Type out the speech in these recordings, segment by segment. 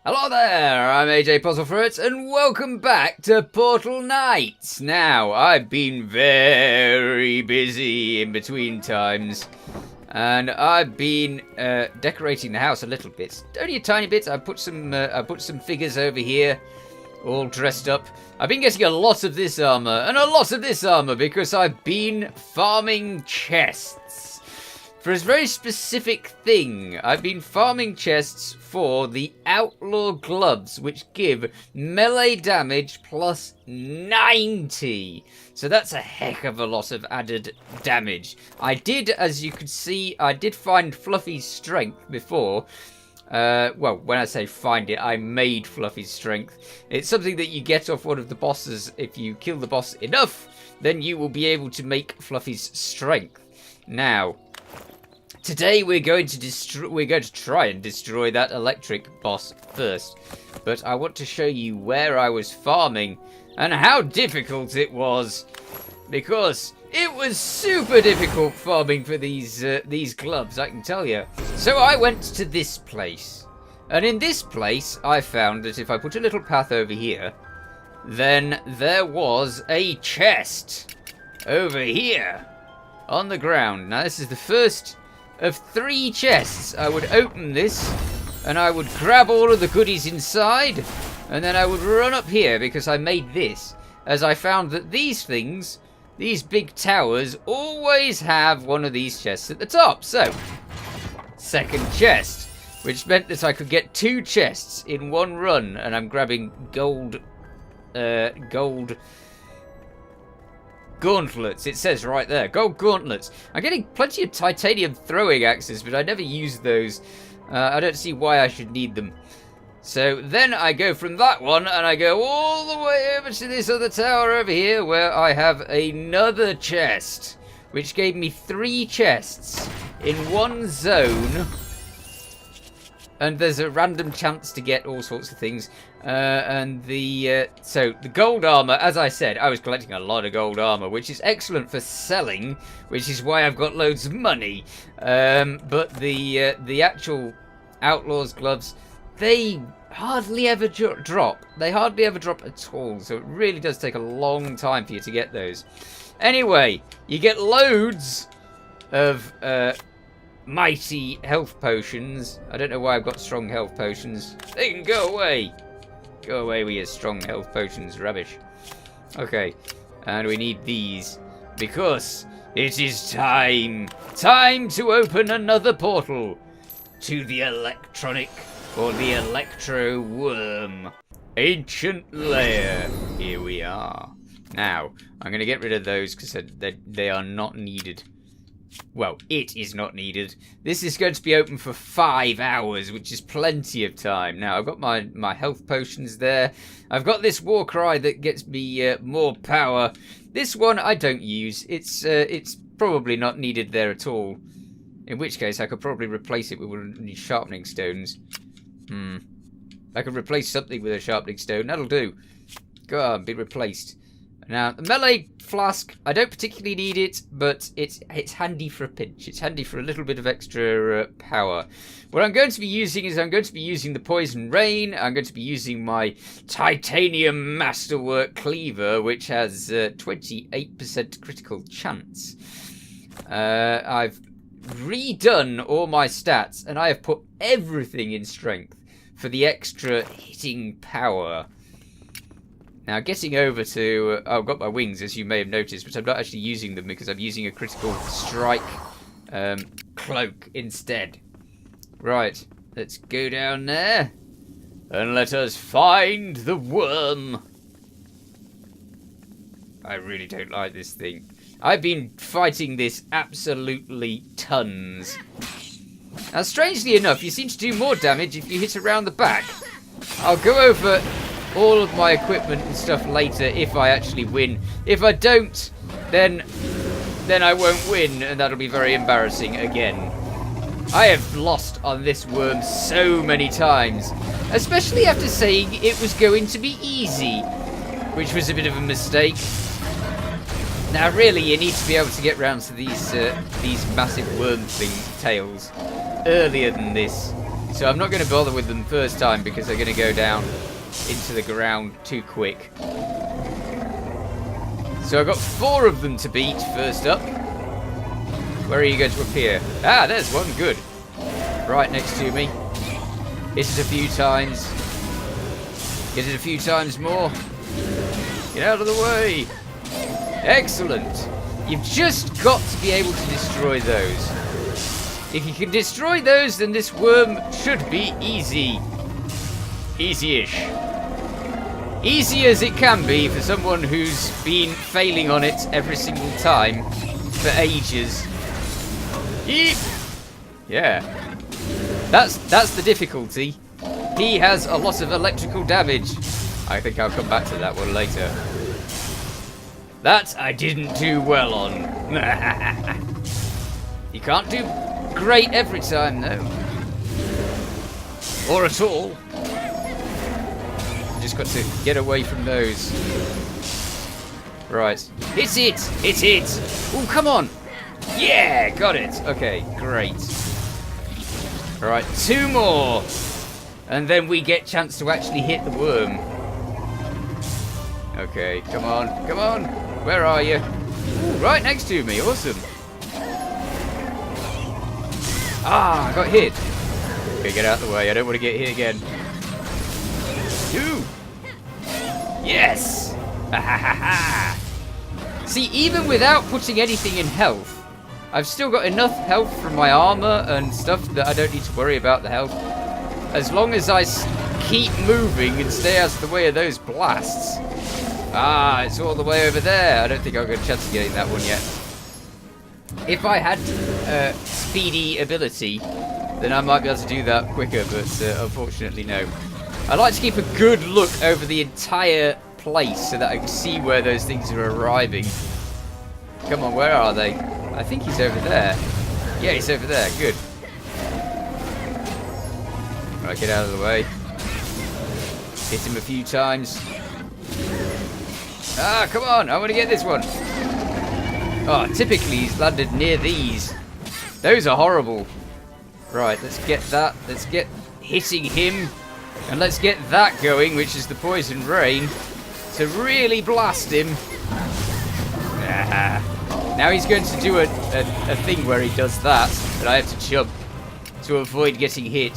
Hello there, I'm PuzzleFerret, and welcome back to Portal Nights. Now, I've been very busy in between times, and I've been decorating the house a little bit. Only a tiny bit. I put some figures over here, all dressed up. I've been getting a lot of this armor, and a lot of this armor, because I've been farming chests. For a very specific thing, I've been farming chests for the Outlaw Gloves, which give melee damage plus 90. So that's a heck of a lot of added damage. I did, as you could see, I did find Fluffy's strength before. Well, when I say find it, I made Fluffy's strength. It's something that you get off one of the bosses. If you kill the boss enough, then you will be able to make Fluffy's strength. Now, today we're going to try and destroy that electric boss first. But I want to show you where I was farming and how difficult it was, because it was super difficult farming for these gloves, I can tell you. So I went to this place, and in this place I found that if I put a little path over here, then there was a chest over here on the ground. Now this is the first of 3 chests. I would open this, and I would grab all of the goodies inside, and then I would run up here, because I made this, as I found that these things, these big towers, always have one of these chests at the top. So, second chest, which meant that I could get 2 chests in one run, and I'm grabbing gold gauntlets. It says right there, gold gauntlets. I'm getting plenty of titanium throwing axes, but I never use those. I don't see why I should need them. So then I go from that one, and I go all the way over to this other tower over here, where I have another chest, which gave me 3 chests in one zone. And there's a random chance to get all sorts of things. So the gold armor, as I said, I was collecting a lot of gold armor, which is excellent for selling, which is why I've got loads of money. But the actual Outlaw's gloves, they hardly ever drop. They hardly ever drop at all. So it really does take a long time for you to get those. Anyway, you get loads of mighty health potions. I don't know why I've got strong health potions. They can go away. Go away with your strong health potions, rubbish. Okay, and we need these, because it is time to open another portal to the electronic, or the Electro worm ancient lair. Here we are. Now, I'm going to get rid of those, because they are not needed. Well, it is not needed. This is going to be open for 5 hours, which is plenty of time. Now, I've got my health potions there. I've got this war cry that gets me more power. This one I don't use. It's probably not needed there at all. In which case, I could probably replace it with one of these sharpening stones. I could replace something with a sharpening stone. That'll do. Go on, be replaced. Now, the melee flask, I don't particularly need it, but it's handy for a pinch. It's handy for a little bit of extra power. What I'm going to be using is I'm going to be using the Poison Rain. I'm going to be using my Titanium Masterwork Cleaver, which has 28% critical chance. I've redone all my stats, and I have put everything in strength for the extra hitting power. Now, getting over to... I've got my wings, as you may have noticed, but I'm not actually using them because I'm using a critical strike cloak instead. Right, let's go down there and let us find the worm. I really don't like this thing. I've been fighting this absolutely tons. Now, strangely enough, you seem to do more damage if you hit around the back. I'll go over all of my equipment and stuff later if I actually win. If I don't, then I won't win, and that'll be very embarrassing again. I have lost on this worm so many times, especially after saying it was going to be easy, which was a bit of a mistake. Now, really, you need to be able to get round to these massive worm tails earlier than this. So I'm not going to bother with them first time because they're going to go down into the ground too quick. So I've got 4 of them to beat first up. Where are you going to appear? Ah, there's one. Good. Right next to me. Hit it a few times. Get it a few times more. Get out of the way. Excellent. You've just got to be able to destroy those. If you can destroy those, then this worm should be easy. Easy-ish. Easy as it can be for someone who's been failing on it every single time for ages. Yeep. Yeah. That's the difficulty. He has a lot of electrical damage. I think I'll come back to that one later. That I didn't do well on. You can't do great every time, though. Or at all. Just got to get away from those. Right. Hit it! Hit it! Oh, come on! Yeah! Got it! Okay, great. Alright, 2 more. And then we get chance to actually hit the worm. Okay, come on, come on. Where are you? Ooh, right next to me, awesome. Ah, I got hit. Okay, get out of the way, I don't want to get hit again. 2. Yes! Ha ha ha ha! See, even without putting anything in health, I've still got enough health from my armor and stuff that I don't need to worry about the health. As long as I keep moving and stay out of the way of those blasts. Ah, it's all the way over there. I don't think I've got a chance of getting that one yet. If I had speedy ability, then I might be able to do that quicker, but unfortunately no. I like to keep a good look over the entire place so that I can see where those things are arriving. Come on, where are they? I think he's over there. Yeah, he's over there. Good. Right, get out of the way. Hit him a few times. Ah, come on. I want to get this one. Oh, typically he's landed near these. Those are horrible. Right, let's get that. Let's get hitting him. And let's get that going, which is the poison rain, to really blast him. Ah. Now he's going to do a thing where he does that, and I have to jump to avoid getting hit.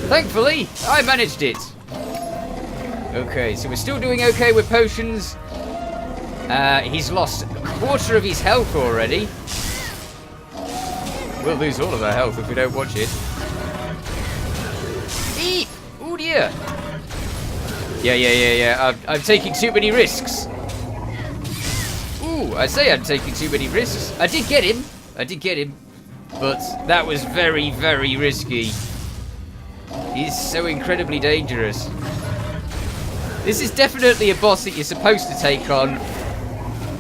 Thankfully, I managed it. Okay, so we're still doing okay with potions. He's lost a quarter of his health already. We'll lose all of our health if we don't watch it. Eep! Oh dear! Yeah. I'm taking too many risks. Ooh, I say I'm taking too many risks. I did get him. But that was very, very risky. He's so incredibly dangerous. This is definitely a boss that you're supposed to take on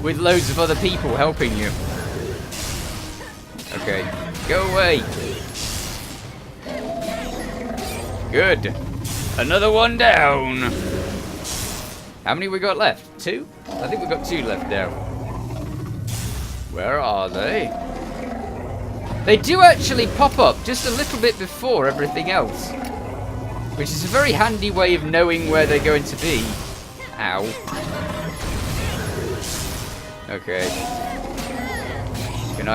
with loads of other people helping you. Okay, go away. Good. Another one down. How many we got left? 2? I think we've got 2 left now. Where are they? They do actually pop up just a little bit before everything else, which is a very handy way of knowing where they're going to be. Ow. Okay. Can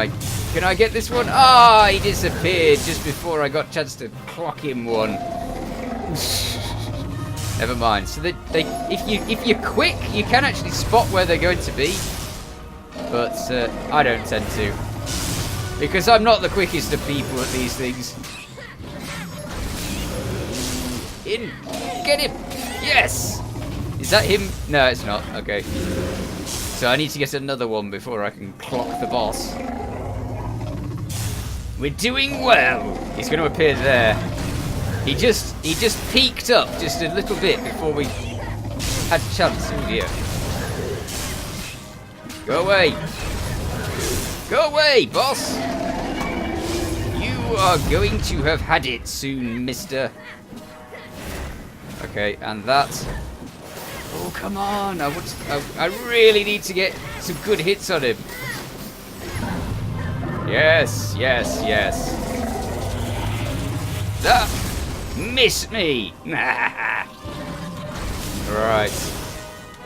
I get this one? Ah, he disappeared just before I got a chance to clock him one. Never mind. So if you're quick, you can actually spot where they're going to be. But I don't tend to, because I'm not the quickest of people at these things. In, get him! Yes! Is that him? No, it's not. Okay. So I need to get another one before I can clock the boss. We're doing well. He's going to appear there. He just peeked up just a little bit before we had a chance. Oh dear. Go away. Go away, boss. You are going to have had it soon, mister. Okay, and that. Oh, come on. I really need to get some good hits on him. Yes. Ah, missed me. Right.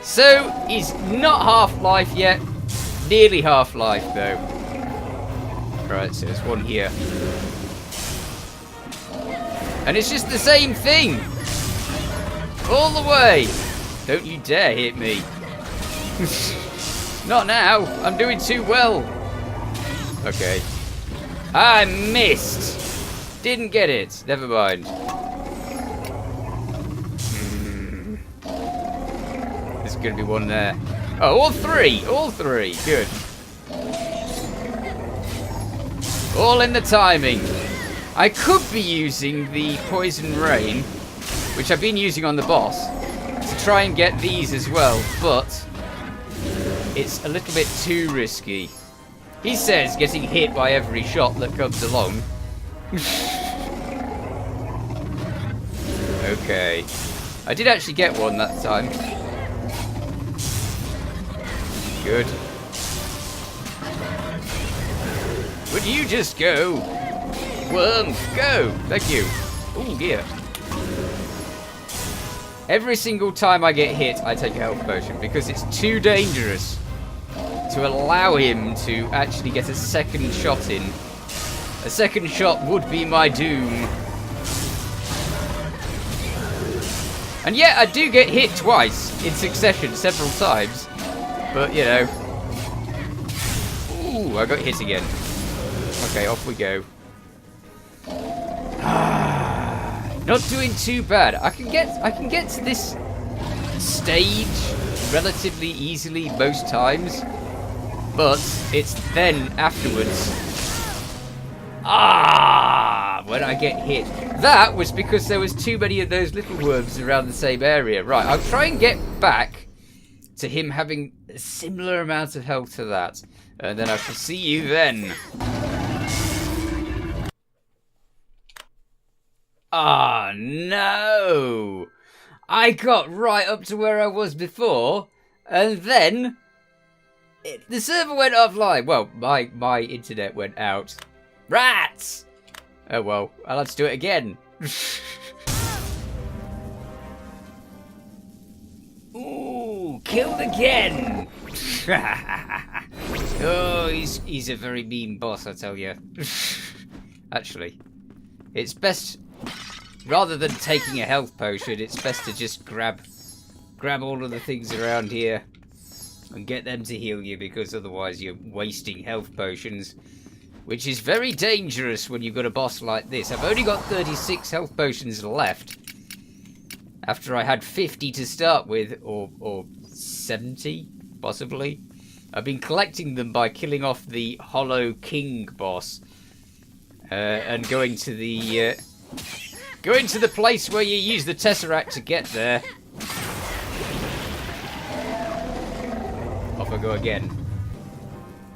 So, he's not Half-Life yet. Nearly Half-Life, though. Right, so there's one here. And it's just the same thing. All the way. Don't you dare hit me. Not now. I'm doing too well. Okay. I missed. Didn't get it. Never mind. There's going to be one there. Oh, all three. All three. Good. All in the timing. I could be using the Poison Rain, which I've been using on the boss, to try and get these as well, but it's a little bit too risky. He says getting hit by every shot that comes along. Okay. I did actually get one that time. Good. Would you just go? Worm, go! Thank you. Ooh, dear. Every single time I get hit, I take a health potion because it's too dangerous to allow him to actually get a second shot in. A second shot would be my doom. And yeah, I do get hit twice in succession several times. But, you know. Ooh, I got hit again. Okay, off we go. Not doing too bad. I can get to this stage relatively easily most times, but it's then afterwards. When I get hit. That was because there was too many of those little worms around the same area. Right, I'll try and get back to him having a similar amount of health to that, and then I shall see you then. Ah, no! I got right up to where I was before, and then the server went offline. Well, my internet went out. Rats! Oh well, I'll have to do it again. Ooh, killed again! Oh, he's a very mean boss, I tell you. Actually, it's best, rather than taking a health potion, it's best to just grab all of the things around here and get them to heal you, because otherwise you're wasting health potions, which is very dangerous when you've got a boss like this. I've only got 36 health potions left, after I had 50 to start with, or 70, possibly. I've been collecting them by killing off the Hollow King boss, and going to the place where you use the Tesseract to get there. Off I go again.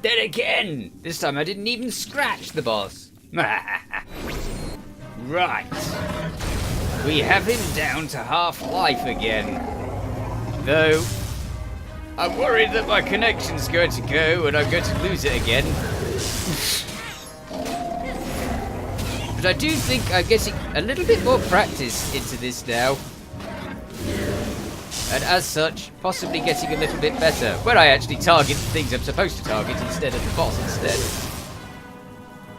Then again! This time I didn't even scratch the boss. Right. We have him down to half-life again. Though, I'm worried that my connection's going to go and I'm going to lose it again. But I do think I'm getting a little bit more practice into this now. And as such, possibly getting a little bit better, where I actually target the things I'm supposed to target instead of the boss instead.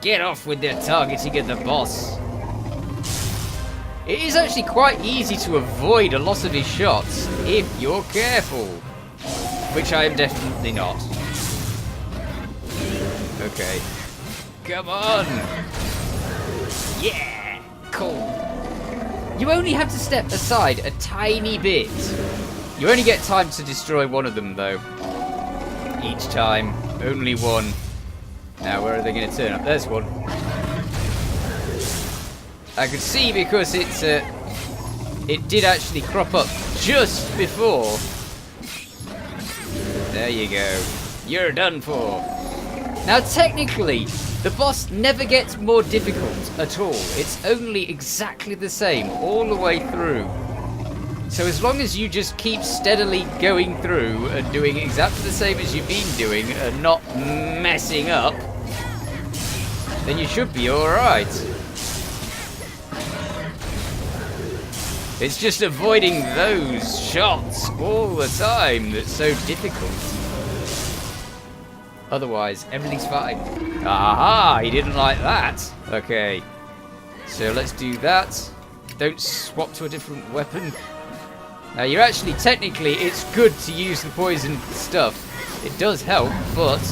Get off with the targeting of the boss. It is actually quite easy to avoid a lot of his shots if you're careful, which I am definitely not. Okay. Come on! Yeah! Cool. You only have to step aside a tiny bit. You only get time to destroy one of them, though. Each time. Only one. Now, where are they going to turn up? There's one. I could see because it did actually crop up just before. There you go. You're done for. Now, technically, the boss never gets more difficult at all. It's only exactly the same all the way through. So as long as you just keep steadily going through and doing exactly the same as you've been doing and not messing up, then you should be alright. It's just avoiding those shots all the time that's so difficult. Otherwise, everything's fine. Aha! He didn't like that. Okay. So let's do that. Don't swap to a different weapon. Now, you're actually, technically, it's good to use the poison stuff. It does help, but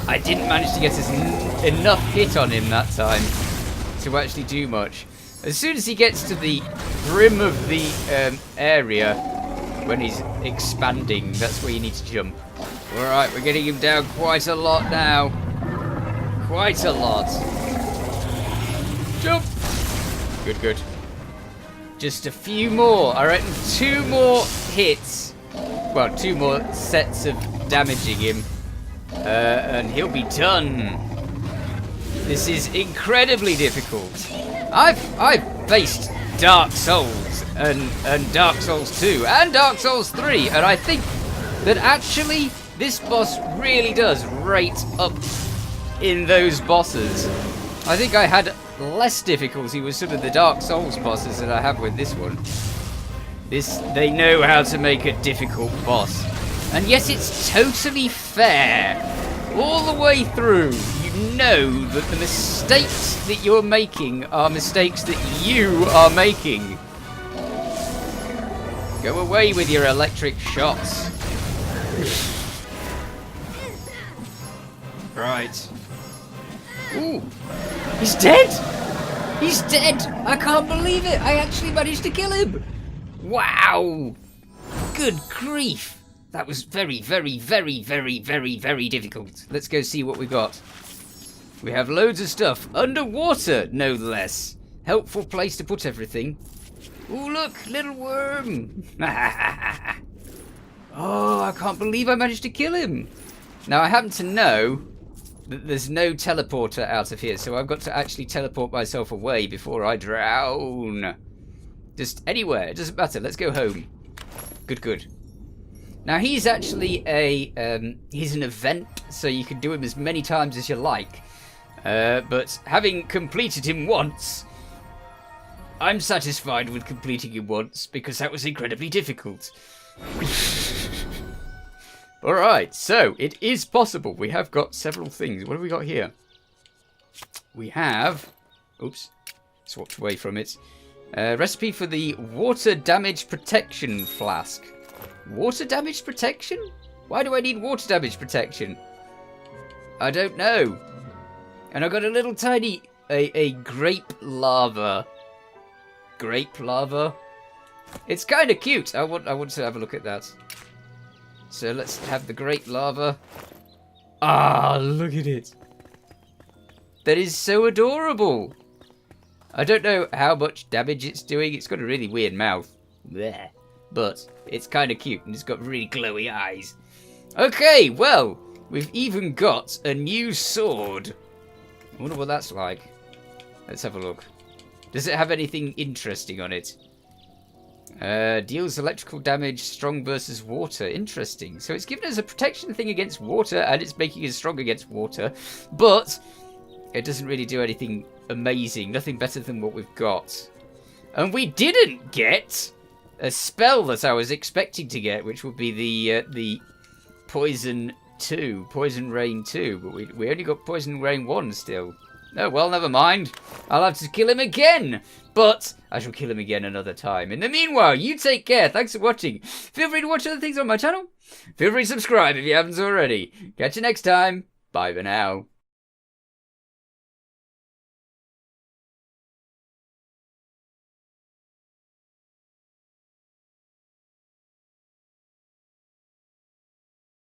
I didn't manage to get enough hit on him that time to actually do much. As soon as he gets to the brim of the area, when he's expanding, that's where you need to jump. Alright, we're getting him down quite a lot now. Quite a lot. Jump! Good, good. Just a few more. I reckon 2 more hits. Well, 2 more sets of damaging him. And he'll be done. This is incredibly difficult. I've faced Dark Souls and Dark Souls 2 and Dark Souls 3, and I think that actually this boss really does rate up in those bosses. I think I had less difficulty with some of the Dark Souls bosses than I have with this one. They know how to make a difficult boss. And yes, it's totally fair. All the way through, you know that the mistakes that you're making are mistakes that you are making. Go away with your electric shots. Right. Ooh. He's dead! He's dead! I can't believe it! I actually managed to kill him! Wow! Good grief! That was very, very, very, very, very, very difficult. Let's go see what we got. We have loads of stuff. Underwater, no less. Helpful place to put everything. Ooh, look! Little worm! Oh, I can't believe I managed to kill him! Now, I happen to know that there's no teleporter out of here, so I've got to actually teleport myself away before I drown. Just anywhere, it doesn't matter. Let's go home. Good, good. Now, he's actually he's an event, so you can do him as many times as you like. But having completed him once, I'm satisfied with completing him once, because that was incredibly difficult. Alright, so it is possible. We have got several things. What have we got here? We have... Oops. Swapped away from it. Recipe for the water damage protection flask. Water damage protection? Why do I need water damage protection? I don't know. And I've got a little tiny... A grape lava. Grape lava? It's kind of cute. I want to have a look at that. So let's have the grape lava. Ah, look at it. That is so adorable. I don't know how much damage it's doing. It's got a really weird mouth. Blech. But it's kind of cute and it's got really glowy eyes. Okay, well, we've even got a new sword. I wonder what that's like. Let's have a look. Does it have anything interesting on it? Deals electrical damage, strong versus water. Interesting. So it's given us a protection thing against water, and it's making us strong against water. But it doesn't really do anything amazing. Nothing better than what we've got. And we didn't get a spell that I was expecting to get, which would be the Poison 2. Poison Rain 2. But we only got Poison Rain 1 still. Oh, well, never mind. I'll have to kill him again. But I shall kill him again another time. In the meanwhile, you take care. Thanks for watching. Feel free to watch other things on my channel. Feel free to subscribe if you haven't already. Catch you next time. Bye for now.